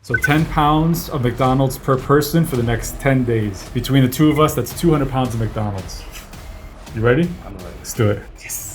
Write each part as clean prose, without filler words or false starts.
So 10 pounds of McDonald's per person for the next 10 days. Between the two of us, that's 200 pounds of McDonald's. You ready? I'm ready. Let's do it. Yes.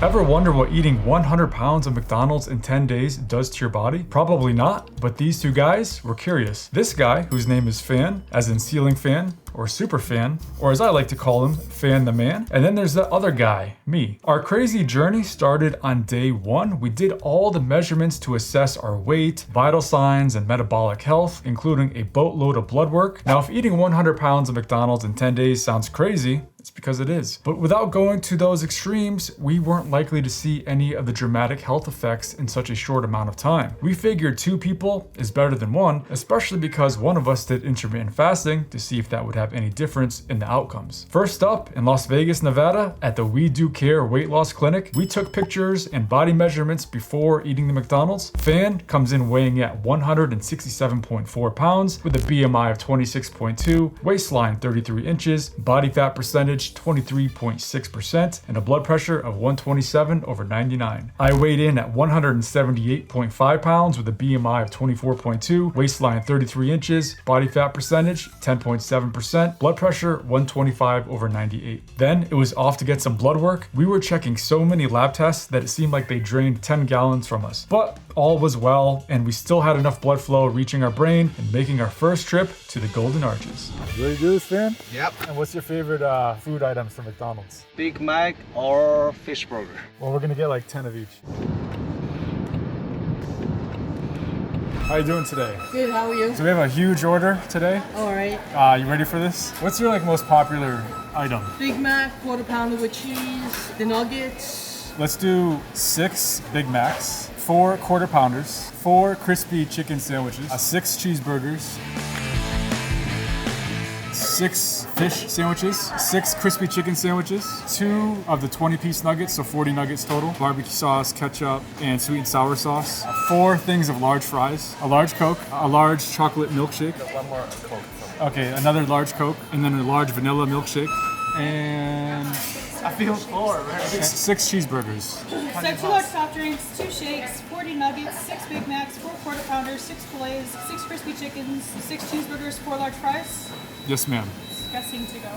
Ever wonder what eating 100 pounds of McDonald's in 10 days does to your body? Probably not, but these two guys were curious. This guy, whose name is Fan, as in ceiling fan, or super fan, or as I like to call him, Fan the Man. And then there's the other guy, me. Our crazy journey started on day 1. We did all the measurements to assess our weight, vital signs, and metabolic health, including a boatload of blood work. Now, if eating 100 pounds of McDonald's in 10 days sounds crazy, it's because it is. But without going to those extremes, we weren't likely to see any of the dramatic health effects in such a short amount of time. We figured 2 people is better than 1, especially because one of us did intermittent fasting to see if that would have any difference in the outcomes. First up, in Las Vegas, Nevada, at the We Do Care weight loss clinic, we took pictures and body measurements before eating the McDonald's. Fan comes in weighing at 167.4 pounds with a BMI of 26.2, waistline 33 inches, body fat percentage 23.6%, and a blood pressure of 127/99. I weighed in at 178.5 pounds with a BMI of 24.2, waistline 33 inches, body fat percentage 10.7%, blood pressure 125/98. Then it was off to get some blood work. We were checking so many lab tests that it seemed like they drained 10 gallons from us. But all was well, and we still had enough blood flow reaching our brain and making our first trip to the Golden Arches. You ready to do this, Fan? Yep. And what's your favorite food items from McDonald's? Big Mac or fish burger? Well, we're gonna get like 10 of each. How you doing today? Good, how are you? So we have a huge order today. All right. You ready for this? What's your most popular item? Big Mac, quarter pounder with cheese, the nuggets. Let's do 6 Big Macs, 4 quarter pounders, 4 crispy chicken sandwiches, 6 cheeseburgers, 6 fish sandwiches, 6 crispy chicken sandwiches, 2 of the 20-piece nuggets, so 40 nuggets total, barbecue sauce, ketchup, and sweet and sour sauce, 4 things of large fries, a large Coke, a large chocolate milkshake. One more Coke. Okay, another large Coke, and then a large vanilla milkshake, and I feel full, right? 6 cheeseburgers. So 2 large soft drinks, 2 shakes, 40 nuggets, 6 Big Macs, 4 quarter pounders, 6 fillets, 6 crispy chickens, 6 cheeseburgers, 4 large fries. Yes, ma'am. Disgusting to go.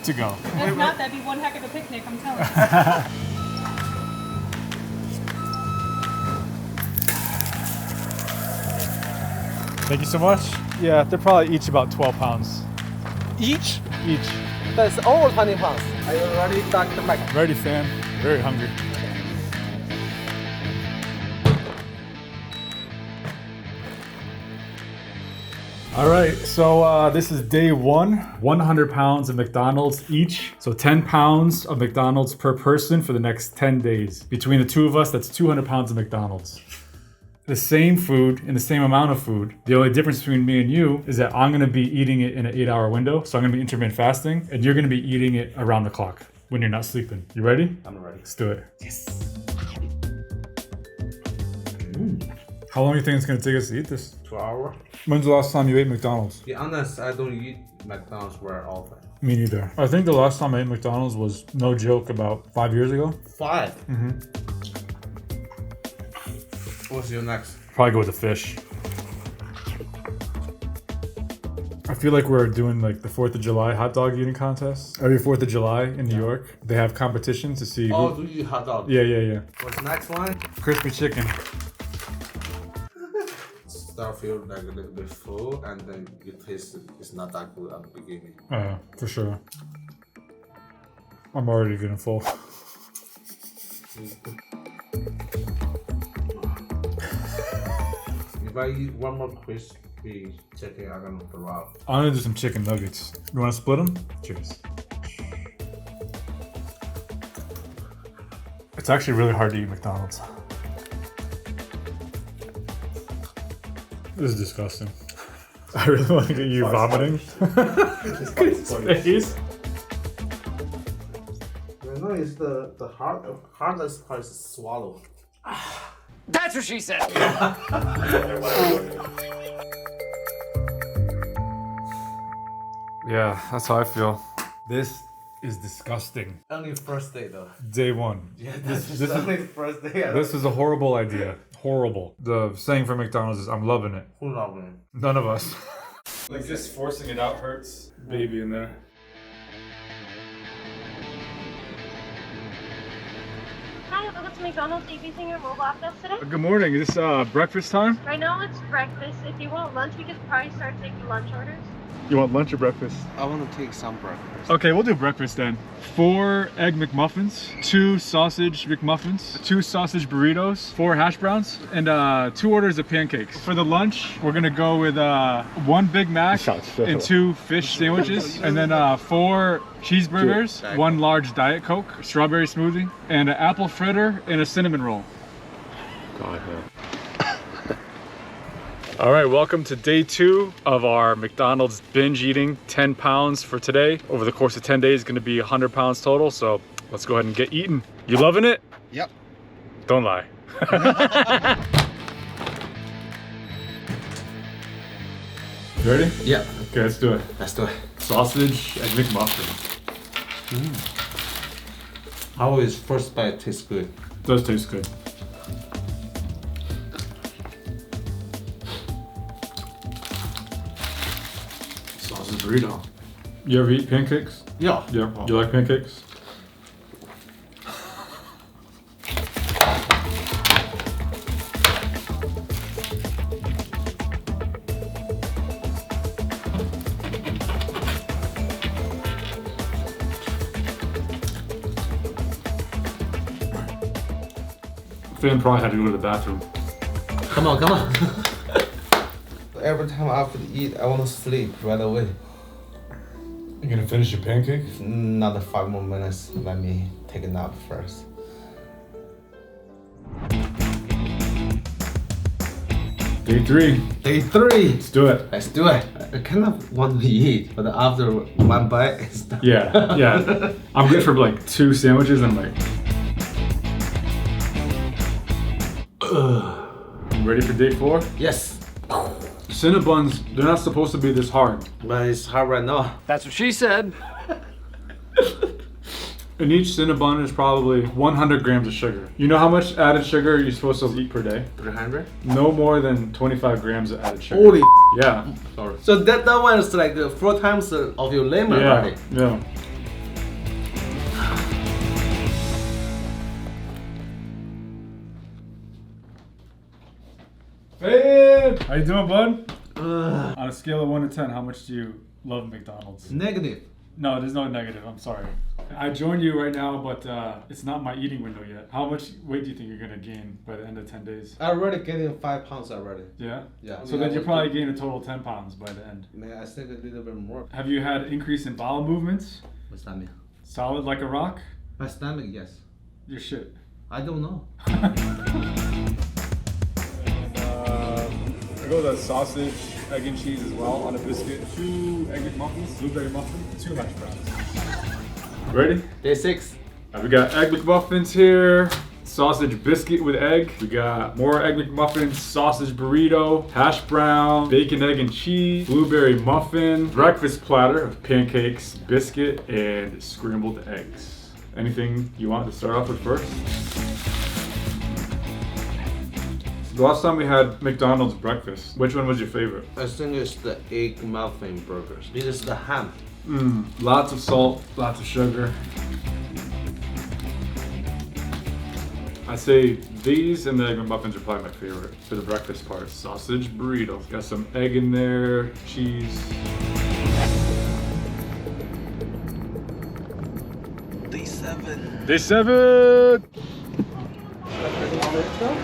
To go. If not, that'd be one heck of a picnic, I'm telling you. Thank you so much. Yeah, they're probably each about 12 pounds. Each? Each. That's over 20 pounds. Are you ready, Dr. Mike? Ready, Fan. Very hungry. All right, so this is day 1, 100 pounds of McDonald's each. So 10 pounds of McDonald's per person for the next 10 days. Between the two of us, that's 200 pounds of McDonald's. The same food and the same amount of food. The only difference between me and you is that I'm gonna be eating it in an 8-hour window. So I'm gonna be intermittent fasting, and you're gonna be eating it around the clock when you're not sleeping. You ready? I'm ready. Let's do it. Yes. How long do you think it's gonna take us to eat this? 2 hours. When's the last time you ate McDonald's? To be honest, I don't eat McDonald's very often. Me neither. I think the last time I ate McDonald's was, no joke, about 5 years ago. 5? Mm-hmm. What's your next? Probably go with the fish. I feel like we're doing like the 4th of July hot dog eating contest. Every 4th of July in New York, they have competitions to see Oh, who... do you eat hot dog? Yeah. What's the next one? Crispy chicken. Start feel like a little bit full, and then you taste it's not that good at the beginning. For sure. I'm already getting full. If I eat one more crispy chicken, I'm gonna throw up. I'm gonna do some chicken nuggets. You wanna split them? Cheers. It's actually really hard to eat McDonald's. This is disgusting. I really want to get you vomiting. Face. You know, it's the hardest part is to swallow. That's what she said. Yeah, that's how I feel. This is disgusting. Only first day though. Day one. Yeah, this is only the first day. This is a horrible idea. Horrible. The saying for McDonald's is, I'm loving it. Who loving? None of us. Like just forcing it out hurts. Baby in there. Hi, welcome to McDonald's. Are you using your mobile app with us today? Good morning. Is this breakfast time? Right now it's breakfast. If you want lunch, we could probably start taking lunch orders. You want lunch or breakfast? I want to take some breakfast. Okay, we'll do breakfast then. 4 egg McMuffins, 2 sausage McMuffins, 2 sausage burritos, 4 hash browns, and 2 orders of pancakes. For the lunch, we're gonna go with 1 Big Mac and 2 fish sandwiches, and then 4 cheeseburgers, 1 large Diet Coke, strawberry smoothie, and an apple fritter and a cinnamon roll. God, man. All right, welcome to day 2 of our McDonald's binge eating. 10 pounds for today. Over the course of 10 days, gonna be 100 pounds total. So let's go ahead and get eating. You loving it? Yep. Don't lie. You ready? Yeah. Okay, let's do it. Let's do it. Sausage egg McMuffin. How is first bite taste good? It does taste good. Sausage burrito. You ever eat pancakes? Yeah. Yeah. You like pancakes? Finn probably had to go to the bathroom. Come on, come on. Every time after eat, I want to sleep right away. You gonna finish your pancake? Another 5 more minutes. Let me take a nap first. Day 3. Day 3. Let's do it. Let's do it. I kind of want to eat, but after 1 bite, it's done. Yeah, yeah. I'm good for like 2 sandwiches and I'm like... You ready for day 4? Yes. Cinnabons, they're not supposed to be this hard. But it's hard right now. That's what she said. In each Cinnabon is probably 100 grams of sugar. You know how much added sugar you're supposed to eat per day? 300? No more than 25 grams of added sugar. Holy. Yeah. Sorry. So that one is like 4 times of your lemon already. Yeah. Hey, how you doing, bud? On a scale of 1 to 10, how much do you love McDonald's? Negative. No, there's no negative. I'm sorry. I joined you right now, but it's not my eating window yet. How much weight do you think you're gonna gain by the end of 10 days? I already getting 5 pounds already. Yeah? Yeah. So then you probably gain a total of 10 pounds by the end. Man, I think a little bit more. Have you had increase in bowel movements? My stomach. Solid like a rock? My stomach, yes. Your shit. I don't know. I go with a sausage, egg and cheese as well on a biscuit. 2 egg McMuffins, blueberry muffin, 2 hash browns. Ready? Day 6. We got egg McMuffins here, sausage biscuit with egg. We got more egg McMuffins, sausage burrito, hash brown, bacon, egg and cheese, blueberry muffin, breakfast platter of pancakes, biscuit, and scrambled eggs. Anything you want to start off with first? The last time we had McDonald's breakfast, which one was your favorite? I think it's the egg muffin burgers. This is the ham. Lots of salt, lots of sugar. I say these and the egg McMuffins are probably my favorite for the breakfast part. Sausage burrito. Got some egg in there, cheese. Day 7. Day 7!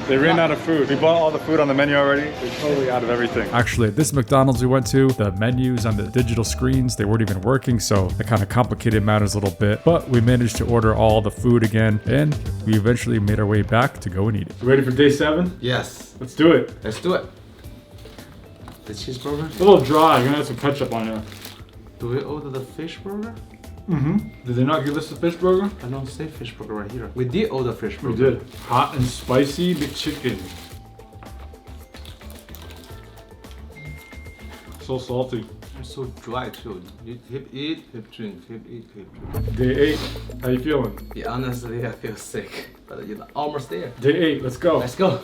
They ran out of food. We bought all the food on the menu already. They're totally out of everything. Actually, at this McDonald's we went to, the menus on the digital screens, they weren't even working, so it kind of complicated matters a little bit. But we managed to order all the food again, and we eventually made our way back to go and eat it. Ready for day 7? Yes. Let's do it. Let's do it. The cheeseburger. It's a little dry. You're gonna have some ketchup on you. Do we order the fish burger? Did they not give us the fish burger? I don't say fish burger right here. We did order fish burger. We did. Hot and spicy McChicken. so salty. I'm so dry too. You hip eat, hip drink, hip eat, hip drink. Day 8. How you feeling? Yeah, honestly, I feel sick, but you're almost there. Day 8. Let's go. Let's go.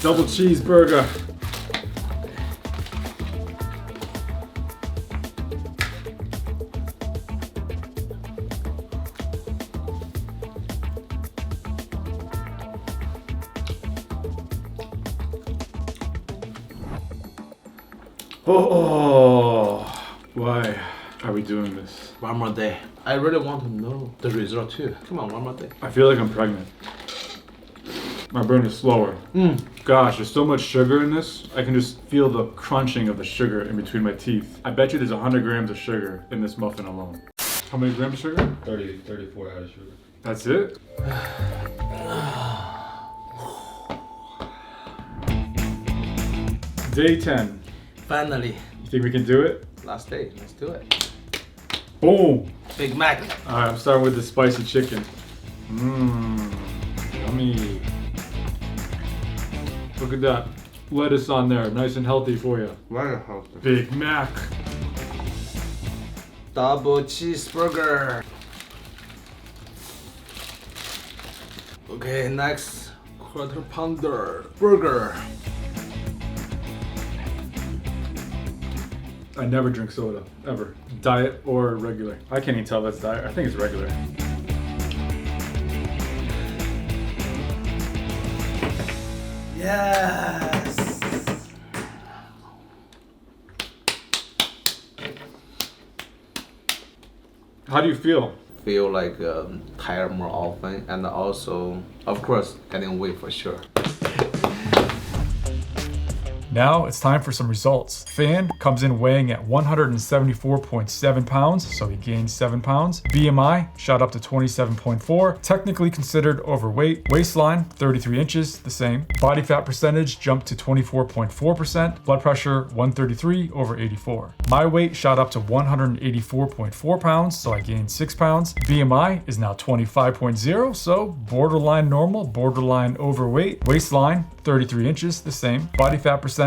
Double cheeseburger. Oh, why are we doing this? One more day. I really want to know the result too. Come on, one more day. I feel like I'm pregnant. My brain is slower. Gosh, there's so much sugar in this. I can just feel the crunching of the sugar in between my teeth. I bet you there's 100 grams of sugar in this muffin alone. How many grams of sugar? 34 added sugar. That's it? Day 10. Finally, You think we can do it? last day. Let's do it. Boom! Big Mac. Alright, I'm starting with the spicy chicken. Mmm, yummy. Look at that. Lettuce on there, nice and healthy for you. Very healthy. Big Mac. Double cheeseburger. Okay, next quarter pounder burger. I never drink soda, ever. Diet or regular. I can't even tell if that's diet. I think it's regular. Yes. How do you feel? Feel like tired more often, and also, of course, getting weight for sure. Now it's time for some results. Fan comes in weighing at 174.7 pounds, so he gained 7 pounds. BMI shot up to 27.4, technically considered overweight. Waistline, 33 inches, the same. Body fat percentage jumped to 24.4%. Blood pressure, 133 over 84. My weight shot up to 184.4 pounds, so I gained 6 pounds. BMI is now 25.0, so borderline normal, borderline overweight. Waistline, 33 inches, the same. Body fat percentage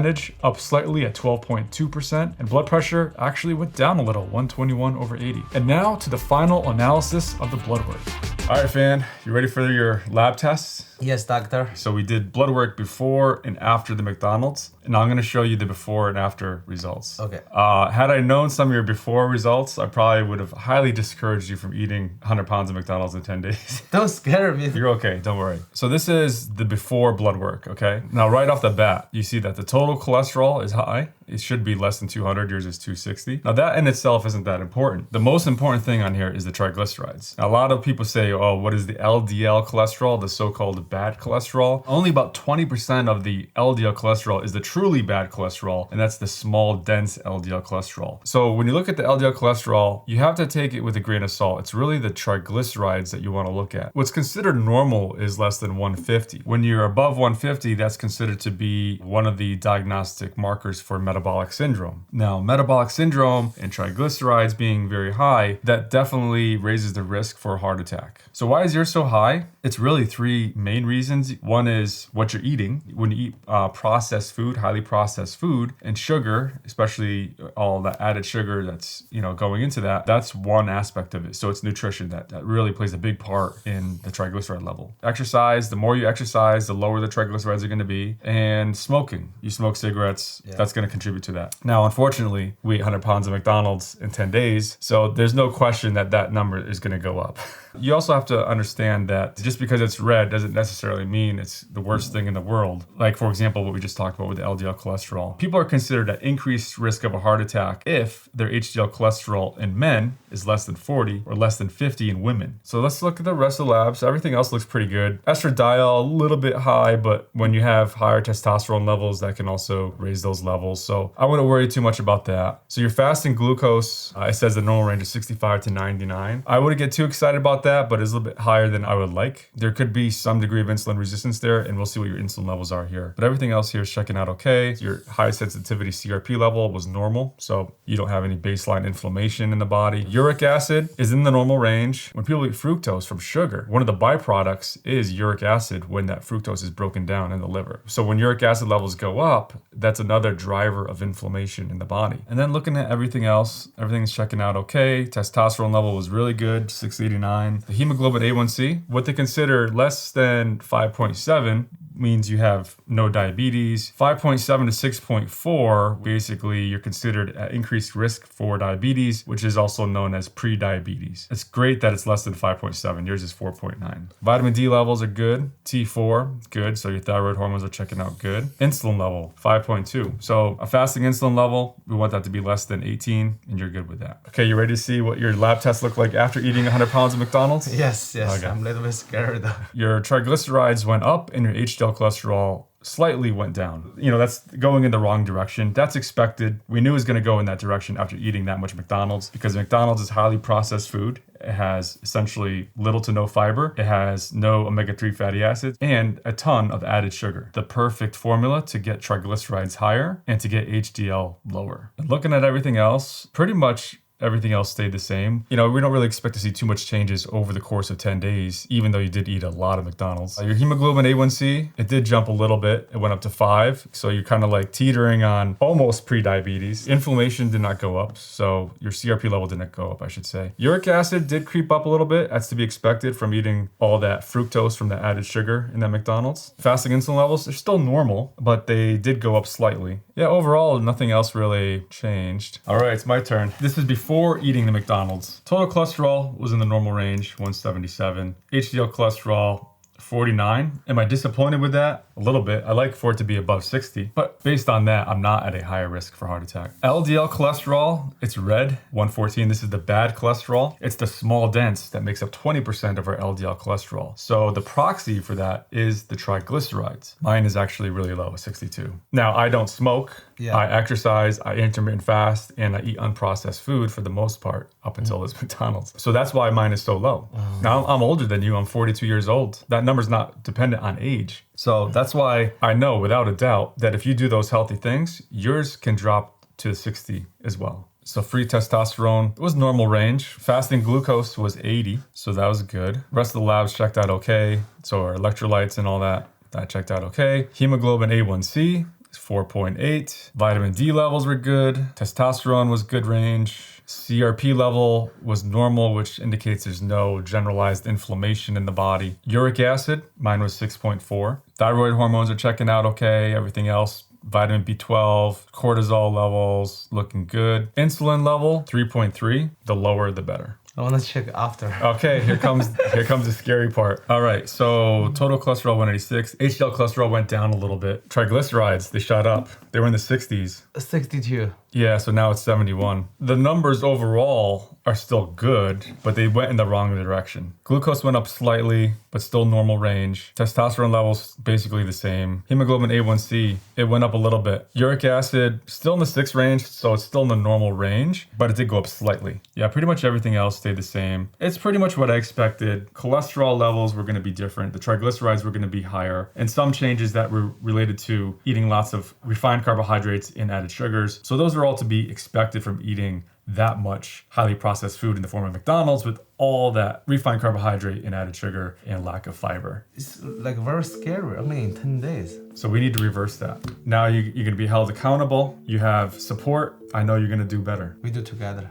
up slightly at 12.2%, and blood pressure actually went down a little, 121 over 80. And now to the final analysis of the blood work. All right, Fan, you ready for your lab tests? Yes, doctor. So we did blood work before and after the McDonald's, and I'm gonna show you the before and after results. Okay. Had I known some of your before results, I probably would have highly discouraged you from eating 100 pounds of McDonald's in 10 days. Don't scare me. You're okay, don't worry. So this is the before blood work, okay? Now right off the bat, you see that the total cholesterol is high. It should be less than 200, yours is 260. Now that in itself isn't that important. The most important thing on here is the triglycerides. Now, a lot of people say, oh, what is the LDL cholesterol, the so-called bad cholesterol? Only about 20% of the LDL cholesterol is the truly bad cholesterol, and that's the small, dense LDL cholesterol. So when you look at the LDL cholesterol, you have to take it with a grain of salt. It's really the triglycerides that you want to look at. What's considered normal is less than 150. When you're above 150, that's considered to be one of the diagnostic markers for metabolic syndrome. Now, metabolic syndrome and triglycerides being very high, that definitely raises the risk for a heart attack. So why is yours so high? It's really 3 main reasons. One is what you're eating. When you eat processed food, highly processed food, and sugar, especially all the added sugar that's going into that, that's one aspect of it. So it's nutrition that really plays a big part in the triglyceride level. Exercise, the more you exercise, the lower the triglycerides are going to be. And smoking, you smoke cigarettes, that's going to contribute to that. Now, unfortunately, we ate 100 pounds of McDonald's in 10 days, so there's no question that that number is going to go up. You also have to understand that just because it's red doesn't necessarily mean it's the worst thing in the world. Like, for example, what we just talked about with the LDL cholesterol. People are considered at increased risk of a heart attack if their HDL cholesterol in men is less than 40 or less than 50 in women. So let's look at the rest of the labs. Everything else looks pretty good. Estradiol, a little bit high, but when you have higher testosterone levels, that can also raise those levels. So I wouldn't worry too much about that. So your fasting glucose, it says the normal range is 65 to 99. I wouldn't get too excited about that, but it's a little bit higher than I would like. There could be some degree degree of insulin resistance there, and we'll see what your insulin levels are here. But everything else here is checking out okay. Your high sensitivity CRP level was normal, so you don't have any baseline inflammation in the body. Uric acid is in the normal range. When people eat fructose from sugar, one of the byproducts is uric acid when that fructose is broken down in the liver. So when uric acid levels go up, that's another driver of inflammation in the body. And then looking at everything else, everything's checking out okay. Testosterone level was really good, 689. The hemoglobin A1C, what they consider less than 5.7 means you have no diabetes. 5.7 to 6.4, basically you're considered at increased risk for diabetes, which is also known as pre-diabetes. It's great that it's less than 5.7. Yours is 4.9. Vitamin D levels are good. T4, good. So your thyroid hormones are checking out good. Insulin level, 5.2. So a fasting insulin level, we want that to be less than 18, and you're good with that. Okay, you ready to see what your lab tests look like after eating 100 pounds of McDonald's? Yes. Okay. I'm a little bit scared though. Your triglycerides went up and your HDL cholesterol slightly went down. That's going in the wrong direction. That's expected. We knew it was going to go in that direction after eating that much McDonald's, because McDonald's is highly processed food. It has essentially little to no fiber. It has no omega-3 fatty acids and a ton of added sugar. The perfect formula to get triglycerides higher and to get HDL lower. And looking at everything else, pretty much everything else stayed the same. We don't really expect to see too much changes over the course of 10 days, even though you did eat a lot of McDonald's. Your hemoglobin A1C, it did jump a little bit. It went up to 5. So you're kind of like teetering on almost pre-diabetes. Inflammation did not go up. So your CRP level didn't go up, I should say. Uric acid did creep up a little bit. That's to be expected from eating all that fructose from the added sugar in that McDonald's. Fasting insulin levels, they're still normal, but they did go up slightly. Yeah, overall, nothing else really changed. All right, it's my turn. This is before eating the McDonald's. Total cholesterol was in the normal range, 177. HDL cholesterol, 49. Am I disappointed with that? A little bit. I like for it to be above 60, but based on that, I'm not at a higher risk for heart attack. LDL cholesterol, it's red, 114. This is the bad cholesterol. It's the small dense that makes up 20% of our LDL cholesterol. So the proxy for that is the triglycerides. Mine is actually really low, 62. Now, I don't smoke. Yeah. I exercise, I intermittent fast, and I eat unprocessed food for the most part up until this McDonald's. So that's why mine is so low. Now, I'm older than you. I'm 42 years old. That number's not dependent on age. So that's why I know without a doubt that if you do those healthy things, yours can drop to 60 as well. So free testosterone was normal range. Fasting glucose was 80, so that was good. Rest of the labs checked out okay. So our electrolytes and all that checked out okay. Hemoglobin A1C, 4.8. Vitamin D levels were good. Testosterone was good range. CRP level was normal, which indicates there's no generalized inflammation in the body. Uric acid, mine was 6.4. Thyroid hormones are checking out okay. Everything else, vitamin B12, cortisol levels, looking good. Insulin level, 3.3. The lower, the better. I want to check after. Okay, here comes the scary part. All right, so total cholesterol 186. HDL cholesterol went down a little bit. Triglycerides, they shot up. They were in the 60s. 62. Yeah, so now it's 71. The numbers overall are still good, but they went in the wrong direction. Glucose went up slightly, but still normal range. Testosterone levels basically the same. Hemoglobin A1C, it went up a little bit. Uric acid, still in the 6 range, so it's still in the normal range, but it did go up slightly. Yeah, pretty much everything else stayed the same. It's pretty much what I expected. Cholesterol levels were going to be different. The triglycerides were going to be higher. And some changes that were related to eating lots of refined carbohydrates and added sugars. So those are all to be expected from eating that much highly processed food in the form of McDonald's with all that refined carbohydrate and added sugar and lack of fiber. It's like very scary. I mean, 10 days. So we need to reverse that. Now you're going to be held accountable. You have support. I know you're going to do better. We do together.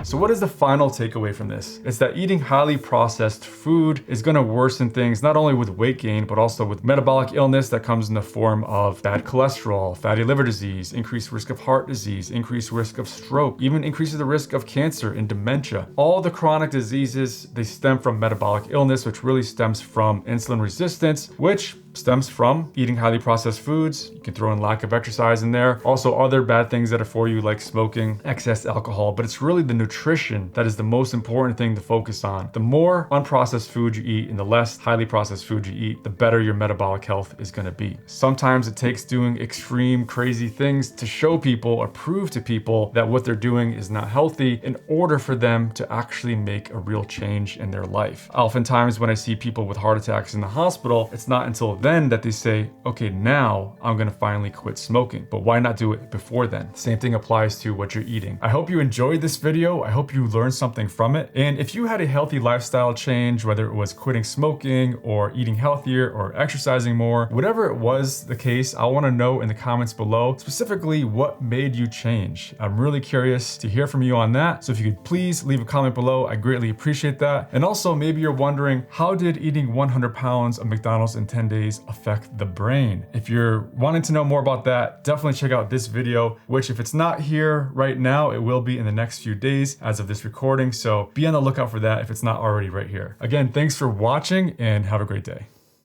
So what is the final takeaway from this? It's that eating highly processed food is going to worsen things, not only with weight gain, but also with metabolic illness that comes in the form of bad cholesterol, fatty liver disease, increased risk of heart disease, increased risk of stroke, even increases the risk of cancer and dementia. All the chronic diseases, they stem from metabolic illness, which really stems from insulin resistance, which stems from eating highly processed foods. You can throw in lack of exercise in there. Also other bad things that are for you like smoking, excess alcohol, but it's really the nutrition that is the most important thing to focus on. The more unprocessed food you eat and the less highly processed food you eat, the better your metabolic health is gonna be. Sometimes it takes doing extreme, crazy things to show people or prove to people that what they're doing is not healthy in order for them to actually make a real change in their life. Oftentimes when I see people with heart attacks in the hospital, it's not until then that they say, okay, now I'm gonna finally quit smoking. But why not do it before then? Same thing applies to what you're eating. I hope you enjoyed this video. I hope you learned something from it. And if you had a healthy lifestyle change, whether it was quitting smoking or eating healthier or exercising more, whatever it was the case, I wanna know in the comments below, specifically what made you change. I'm really curious to hear from you on that. So if you could please leave a comment below, I greatly appreciate that. And also maybe you're wondering, how did eating 100 pounds of McDonald's in 10 days affect the brain? If you're wanting to know more about that, definitely check out this video, which if it's not here right now, it will be in the next few days as of this recording. So be on the lookout for that if it's not already right here. Again, thanks for watching and have a great day.